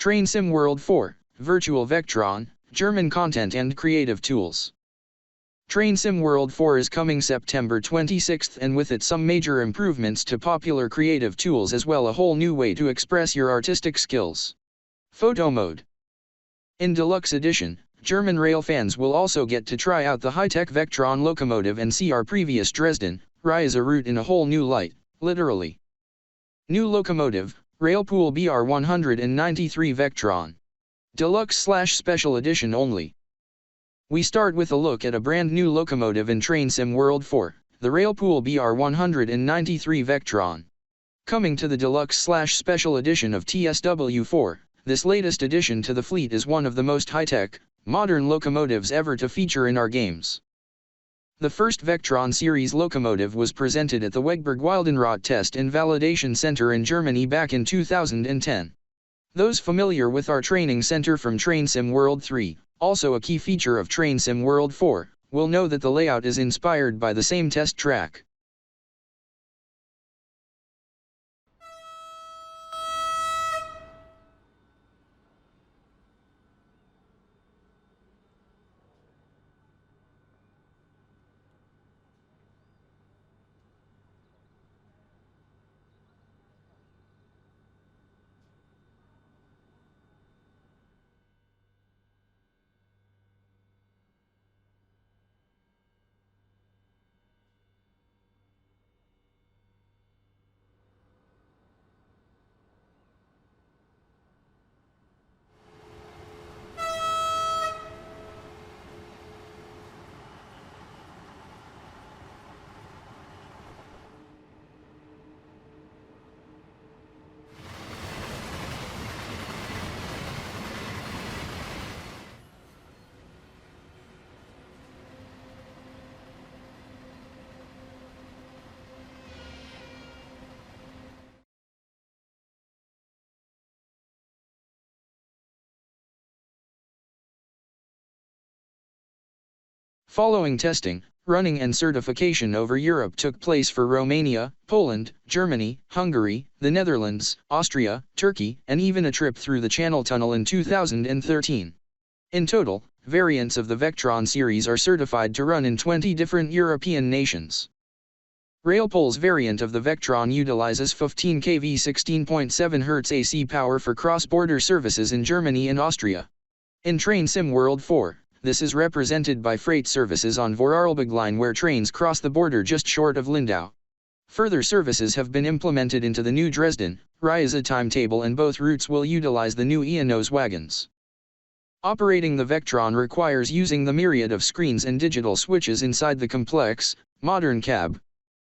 Train Sim World 4, Virtual Vectron, German content and creative tools. Train Sim World 4 is coming September 26th, and with it some major improvements to popular creative tools as well a whole new way to express your artistic skills. Photo mode. In Deluxe Edition, German rail fans will also get to try out the high-tech Vectron locomotive and see our previous Dresden, Ryza route in a whole new light, literally. New locomotive, Railpool BR193 Vectron. Deluxe/Special Edition only. We start with a look at a brand new locomotive in Train Sim World 4, the Railpool BR193 Vectron. Coming to the Deluxe/Special Edition of TSW4, this latest addition to the fleet is one of the most high-tech, modern locomotives ever to feature in our games. The first Vectron series locomotive was presented at the Wegberg-Wildenrot Test and Validation Center in Germany back in 2010. Those familiar with our training center from Train Sim World 3, also a key feature of Train Sim World 4, will know that the layout is inspired by the same test track. Following testing, running and certification over Europe took place for Romania, Poland, Germany, Hungary, the Netherlands, Austria, Turkey, and even a trip through the Channel Tunnel in 2013. In total, variants of the Vectron series are certified to run in 20 different European nations. Railpool's variant of the Vectron utilizes 15 kV 16.7 Hz AC power for cross-border services in Germany and Austria. In Train Sim World 4, this is represented by freight services on Vorarlberg line where trains cross the border just short of Lindau. Further services have been implemented into the new Dresden, Ryza timetable, and both routes will utilize the new EONOS wagons. Operating the Vectron requires using the myriad of screens and digital switches inside the complex, modern cab.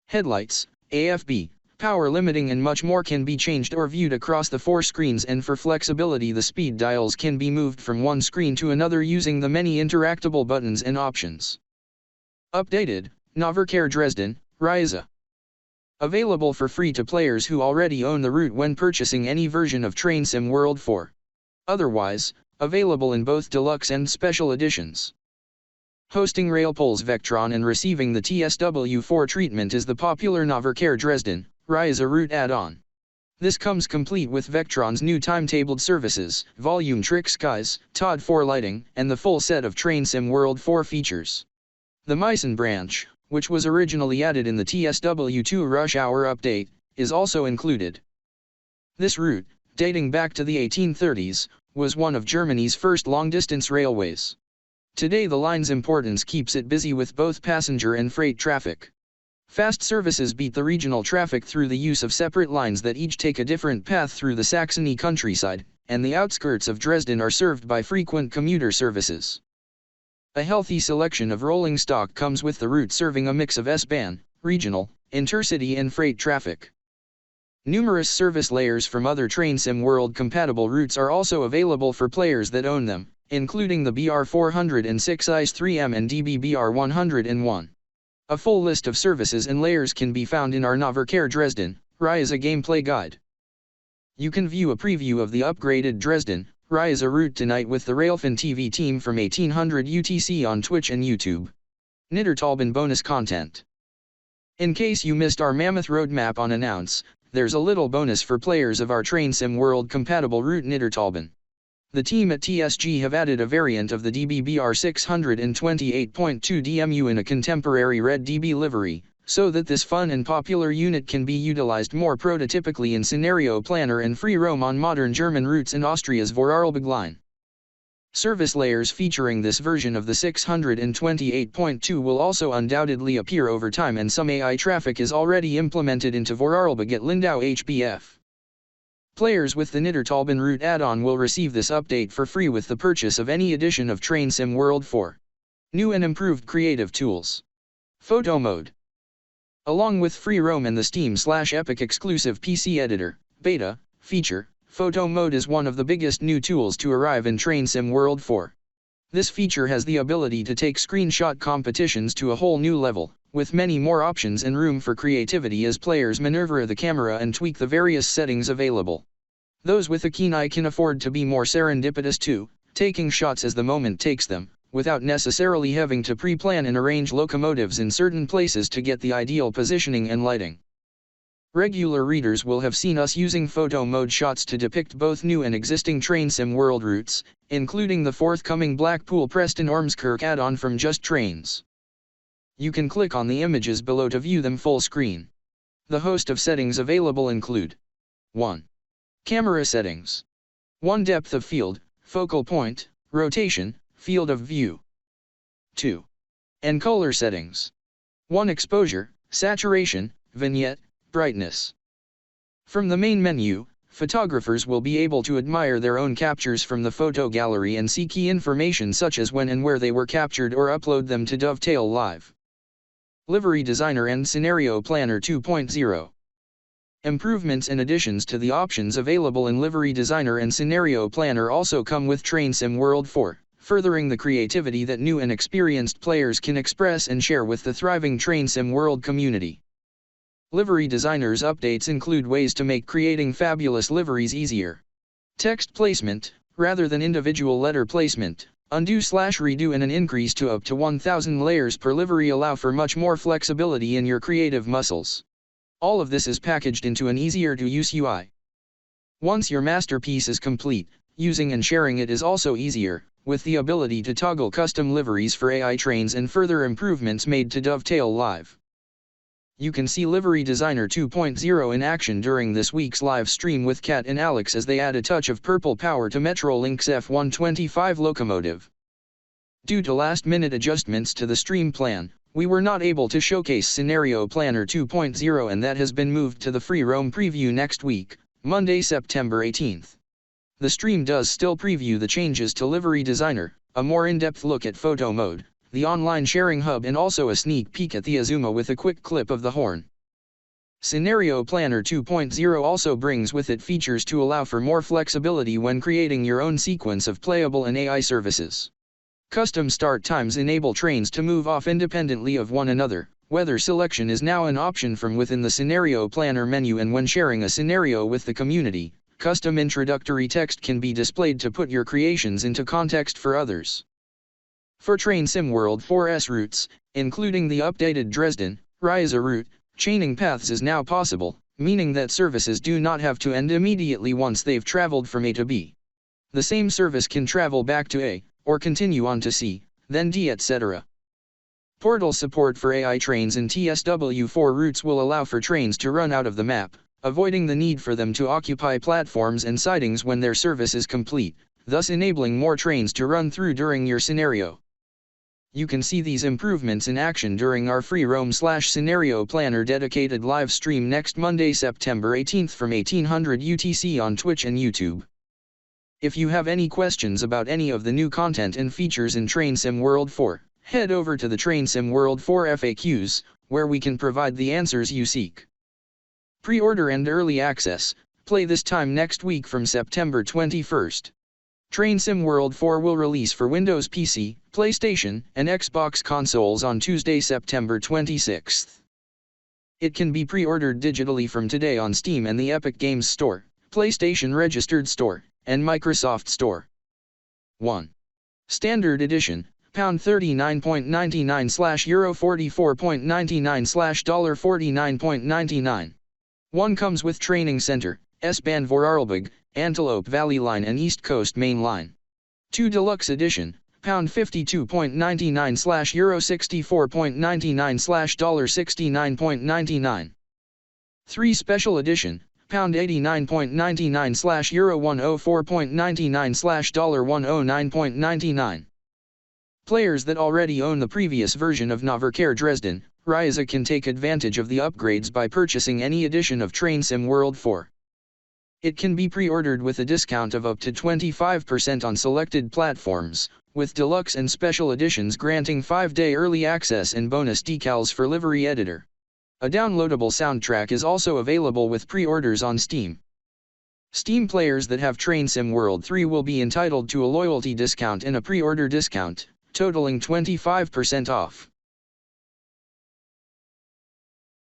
Headlights, AFB, power limiting and much more can be changed or viewed across the 4 screens, and for flexibility the speed dials can be moved from one screen to another using the many interactable buttons and options. Updated, Nahverkehr Dresden, Ryza. Available for free to players who already own the route when purchasing any version of Train Sim World 4. Otherwise, available in both Deluxe and Special Editions. Hosting Railpool's Vectron and receiving the TSW4 treatment is the popular Nahverkehr Dresden, Ryza route add-on. This comes complete with Vectron's new timetabled services, volume TRIX skies, TOD4 lighting, and the full set of Train Sim World 4 features. The Meissen branch, which was originally added in the TSW2 Rush Hour update, is also included. This route, dating back to the 1830s, was one of Germany's first long-distance railways. Today the line's importance keeps it busy with both passenger and freight traffic. Fast services beat the regional traffic through the use of separate lines that each take a different path through the Saxony countryside, and the outskirts of Dresden are served by frequent commuter services. A healthy selection of rolling stock comes with the route, serving a mix of S-Bahn, regional, intercity and freight traffic. Numerous service layers from other Train Sim World compatible routes are also available for players that own them, including the BR406 3M and DB-BR101. A full list of services and layers can be found in our Nahverkehr Dresden, Ryza gameplay guide. You can view a preview of the upgraded Dresden, Ryza route tonight with the Railfan TV team from 1800 UTC on Twitch and YouTube. Nittertalben bonus content. In case you missed our mammoth roadmap on announce, there's a little bonus for players of our Train Sim World compatible route Nittertalben. The team at TSG have added a variant of the DBBR 628.2 DMU in a contemporary red DB livery, so that this fun and popular unit can be utilized more prototypically in scenario planner and free roam on modern German routes and Austria's Vorarlberg line. Service layers featuring this version of the 628.2 will also undoubtedly appear over time, and some AI traffic is already implemented into Vorarlberg at Lindau HBF. Players with the Niddertalben route add-on will receive this update for free with the purchase of any edition of Train Sim World 4. New and improved creative tools. Photo mode. Along with free roam and the Steam/Epic exclusive PC editor, beta, feature, photo mode is one of the biggest new tools to arrive in Train Sim World 4. This feature has the ability to take screenshot competitions to a whole new level, with many more options and room for creativity as players maneuver the camera and tweak the various settings available. Those with a keen eye can afford to be more serendipitous too, taking shots as the moment takes them, without necessarily having to pre-plan and arrange locomotives in certain places to get the ideal positioning and lighting. Regular readers will have seen us using photo mode shots to depict both new and existing Train Sim World routes, including the forthcoming Blackpool-Preston-Ormskirk add-on from Just Trains. You can click on the images below to view them full screen. The host of settings available include 1. Camera settings. 1. Depth of field, focal point, rotation, field of view. 2. Encolor settings. 1. Exposure, saturation, vignette, brightness. From the main menu, photographers will be able to admire their own captures from the photo gallery and see key information such as when and where they were captured or upload them to Dovetail Live. Livery Designer and Scenario Planner 2.0. Improvements and additions to the options available in Livery Designer and Scenario Planner also come with Train Sim World 4, furthering the creativity that new and experienced players can express and share with the thriving Train Sim World community. Livery Designer's updates include ways to make creating fabulous liveries easier. Text placement, rather than individual letter placement, undo/redo and an increase to up to 1,000 layers per livery allow for much more flexibility in your creative muscles. All of this is packaged into an easier-to-use UI. Once your masterpiece is complete, using and sharing it is also easier, with the ability to toggle custom liveries for AI trains and further improvements made to Dovetail Live. You can see Livery Designer 2.0 in action during this week's live stream with Kat and Alex as they add a touch of purple power to Metrolink's F125 locomotive. Due to last-minute adjustments to the stream plan, we were not able to showcase Scenario Planner 2.0, and that has been moved to the free roam preview next week, Monday, September 18th. The stream does still preview the changes to Livery Designer, a more in-depth look at photo mode, the online sharing hub, and also a sneak peek at the Azuma with a quick clip of the horn. Scenario Planner 2.0 also brings with it features to allow for more flexibility when creating your own sequence of playable and AI services. Custom start times enable trains to move off independently of one another. Weather selection is now an option from within the Scenario Planner menu, and when sharing a scenario with the community, custom introductory text can be displayed to put your creations into context for others. For Train Sim World 4's routes, including the updated Dresden, Riesa route, chaining paths is now possible, meaning that services do not have to end immediately once they've traveled from A to B. The same service can travel back to A, or continue on to C, then D, etc. Portal support for AI trains in TSW4 routes will allow for trains to run out of the map, avoiding the need for them to occupy platforms and sidings when their service is complete, thus enabling more trains to run through during your scenario. You can see these improvements in action during our free roam/scenario planner dedicated live stream next Monday, September 18th from 1800 UTC on Twitch and YouTube. If you have any questions about any of the new content and features in Train Sim World 4, head over to the Train Sim World 4 FAQs, where we can provide the answers you seek. Pre-order and early access, play this time next week from September 21st. Train Sim World 4 will release for Windows PC, PlayStation, and Xbox consoles on Tuesday, September 26th. It can be pre-ordered digitally from today on Steam and the Epic Games Store, PlayStation Registered Store, and Microsoft Store. 1. Standard Edition, £39.99/€44.99/$49.99. 1 comes with Training Center, S-Bahn Vorarlberg, Antelope Valley Line and East Coast Main Line. 2 Deluxe Edition, £52.99 Euro 64.99 $69.99. 3 Special Edition, £89.99 Euro 104.99 $109.99. Players that already own the previous version of NVIDIA Dresden, Ryzen can take advantage of the upgrades by purchasing any edition of Train Sim World 4. It can be pre-ordered with a discount of up to 25% on selected platforms, with deluxe and special editions granting 5-day early access and bonus decals for livery editor. A downloadable soundtrack is also available with pre-orders on Steam. Steam players that have Train Sim World 3 will be entitled to a loyalty discount and a pre-order discount, totaling 25% off.